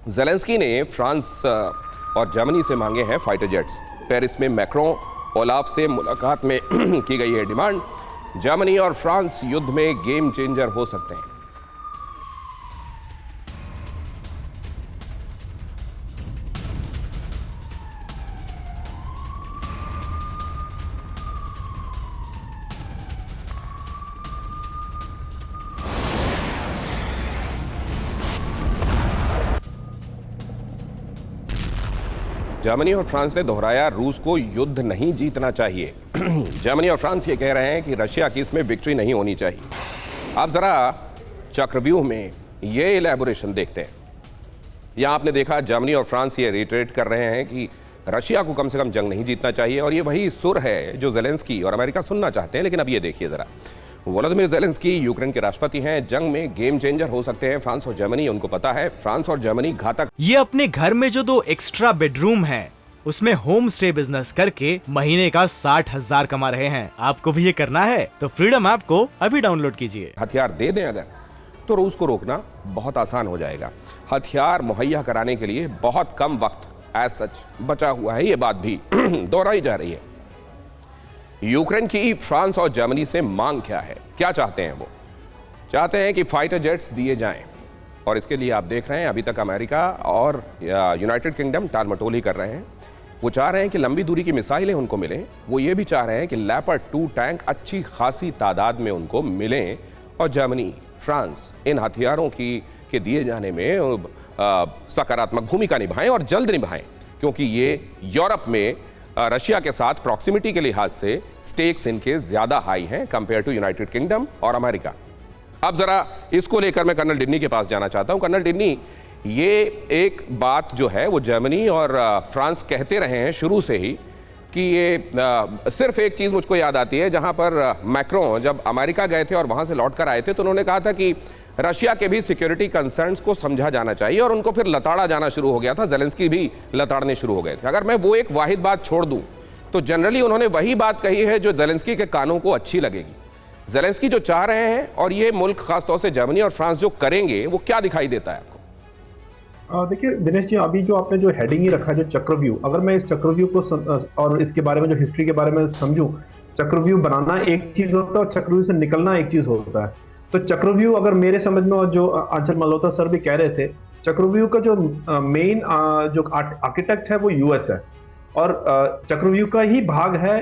Zelensky ने France और Germany से मांगे हैं फाइटर जेट्स। पेरिस में मैक्रों ओलाफ से मुलाकात में की गई है डिमांड। जर्मनी और फ्रांस युद्ध में गेम चेंजर हो सकते हैं। जर्मनी और फ्रांस ने दोहराया, रूस को युद्ध नहीं जीतना चाहिए। जर्मनी और फ्रांस ये कह रहे हैं कि रशिया की इसमें विक्ट्री नहीं होनी चाहिए। आप जरा चक्रव्यूह में ये इलैबोरेशन देखते हैं। यहां आपने देखा जर्मनी और फ्रांस ये रिटरेट कर रहे हैं कि रशिया को कम से कम जंग नहीं जीतना चाहिए, और ये वही सुर है जो ज़ेलेंस्की और अमेरिका सुनना चाहते हैं। लेकिन अब ये देखिए जरा, वोलोदिमीर ज़ेलेंस्की यूक्रेन के राष्ट्रपति हैं, जंग में गेम चेंजर हो सकते हैं फ्रांस और जर्मनी, उनको पता है फ्रांस और जर्मनी घातक। ये अपने घर में जो 2 एक्स्ट्रा बेडरूम है उसमें होम स्टे बिजनेस करके महीने का 60,000 कमा रहे हैं। आपको भी ये करना है तो फ्रीडम ऐप को अभी डाउनलोड कीजिए। हथियार दे दें अगर, तो रूस को रोकना बहुत आसान हो जाएगा। हथियार मुहैया कराने के लिए बहुत कम वक्त एज सच बचा हुआ है, ये बात भी दोहराई जा रही है। यूक्रेन की फ्रांस और जर्मनी से मांग क्या है, क्या चाहते हैं? वो चाहते हैं कि फाइटर जेट्स दिए जाएं, और इसके लिए आप देख रहे हैं अभी तक अमेरिका और यूनाइटेड किंगडम टालमटोल ही कर रहे हैं। वो चाह रहे हैं कि लंबी दूरी की मिसाइलें उनको मिलें। वो ये भी चाह रहे हैं कि लेपर्ड 2 टैंक अच्छी खासी तादाद में उनको मिलें, और जर्मनी फ्रांस इन हथियारों के दिए जाने में सकारात्मक भूमिका निभाएं, और जल्द निभाएं, क्योंकि ये यूरोप में रशिया के साथ प्रॉक्सिमिटी के लिहाज से स्टेक्स इनके ज्यादा हाई हैं कंपेयर टू यूनाइटेड किंगडम और अमेरिका। अब जरा इसको लेकर मैं कर्नल डिन्नी के पास जाना चाहता हूं। कर्नल डिन्नी, ये एक बात जो है वो जर्मनी और फ्रांस कहते रहे हैं शुरू से ही कि ये सिर्फ एक चीज मुझको याद आती है, जहां पर मैक्रों जब अमेरिका गए थे और वहां से लौट कर आए थे तो उन्होंने कहा था कि रशिया के भी सिक्योरिटी कंसर्न्स को समझा जाना चाहिए, और उनको फिर लताड़ा जाना शुरू हो गया था। ज़ेलेंस्की भी लताड़ने शुरू हो गए थे। अगर मैं वो एक वाहिद बात छोड़ दूं तो जनरली उन्होंने वही बात कही है जो ज़ेलेंस्की के कानों को अच्छी लगेगी। ज़ेलेंस्की जो चाह रहे हैं और ये मुल्क खासतौर से जर्मनी और फ्रांस जो करेंगे, वो क्या दिखाई देता है आपको? देखिए दिनेश जी, अभी जो आपने जो हेडिंग ही रखा है, जो चक्रव्यूह, अगर मैं इस चक्रव्यूह को और इसके बारे में जो हिस्ट्री के बारे में समझूं, चक्रव्यूह बनाना एक चीज होता है और चक्रव्यूह से निकलना एक चीज होता है। तो चक्रव्यूह अगर मेरे समझ में, और जो आंचल मल्होत्रा सर भी कह रहे थे, चक्रव्यूह का जो मेन जो आर्किटेक्ट है वो यूएस है, और चक्रव्यूह का ही भाग है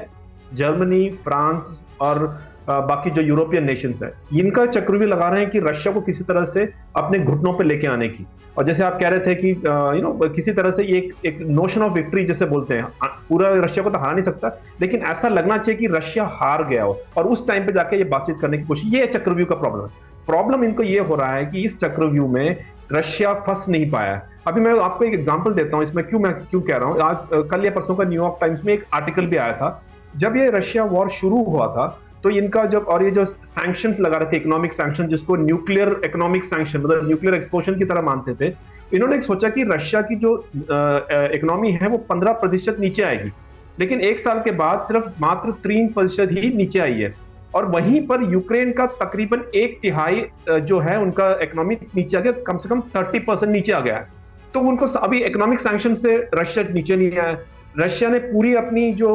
जर्मनी, फ्रांस और बाकी जो यूरोपियन नेशंस है। इनका चक्रव्यूह लगा रहे हैं कि रशिया को किसी तरह से अपने घुटनों पे लेके आने की। और जैसे आप कह रहे थे कि किसी तरह से एक नोशन ऑफ विक्ट्री जैसे बोलते हैं, पूरा रशिया को तो हरा नहीं सकता, लेकिन ऐसा लगना चाहिए कि रशिया हार गया हो, और उस टाइम पे जाके ये बातचीत करने की कोशिश। ये चक्रव्यूह का प्रॉब्लम है। प्रॉब्लम इनको ये हो रहा है कि इस चक्रव्यूह में रशिया फंस नहीं पाया है। अभी मैं आपको एक एग्जाम्पल देता हूँ इसमें, मैं क्यों कह रहा हूँ। आज कल या परसों का न्यूयॉर्क टाइम्स में एक आर्टिकल भी आया था। जब ये रशिया वॉर शुरू हुआ था तो इनका जब, और ये जो सैंक्शंस लगा रहे थे, इकोनॉमिक सैंक्शन, जिसको न्यूक्लियर इकोनॉमिक सैंक्शन, मतलब न्यूक्लियर एक्सप्लोजन की तरह मानते थे, इन्होंने एक सोचा कि रशिया की जो इकोनॉमी है वो 15% नीचे आएगी, लेकिन एक साल के बाद सिर्फ मात्र 3% ही नीचे आई है। और वहीं पर यूक्रेन का तकरीबन 1/3 जो है उनका इकोनॉमी नीचे आ गया, कम से कम 30% नीचे आ गया है। तो उनको अभी इकोनॉमिक सैंक्शन से रशिया नीचे नहीं आया। रशिया ने पूरी अपनी जो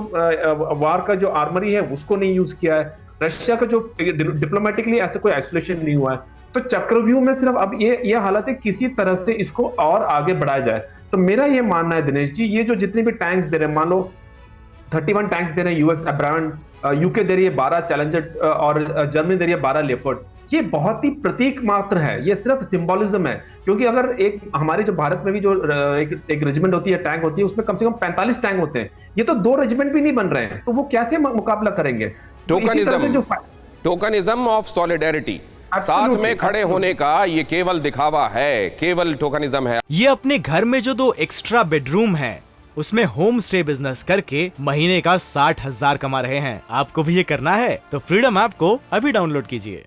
वार का जो आर्मरी है उसको नहीं यूज किया है। रशिया का जो डिप्लोमेटिकली ऐसा कोई आइसोलेशन नहीं हुआ है। तो चक्रव्यूह में सिर्फ अब ये हालत है, किसी तरह से इसको और आगे बढ़ाया जाए। तो मेरा ये मानना है दिनेश जी, ये जो जितने भी टैंक्स दे रहे हैं, मान लो 31 टैंक्स दे रहे हैं यूएस अब्राहम, यूके दे रही है 12 चैलेंजर, और जर्मनी दे रही है 12 लेपर्ड, ये बहुत ही प्रतीक मात्र है, ये सिर्फ सिंबोलिज्म है। क्योंकि अगर एक हमारे जो भारत में भी जो एक रेजिमेंट होती है, टैंक होती है, उसमें कम से कम 45 टैंक होते हैं। ये तो 2 रेजिमेंट भी नहीं बन रहे हैं, तो वो कैसे मुकाबला करेंगे? टोकनिज्म ऑफ सॉलिडेरिटी, साथ में खड़े होने का ये केवल दिखावा है, केवल टोकनिज्म है। ये अपने घर में जो 2 एक्स्ट्रा बेडरूम है उसमें होम स्टे बिजनेस करके महीने का 60,000 कमा रहे हैं। आपको भी ये करना है तो फ्रीडम ऐप को अभी डाउनलोड कीजिए।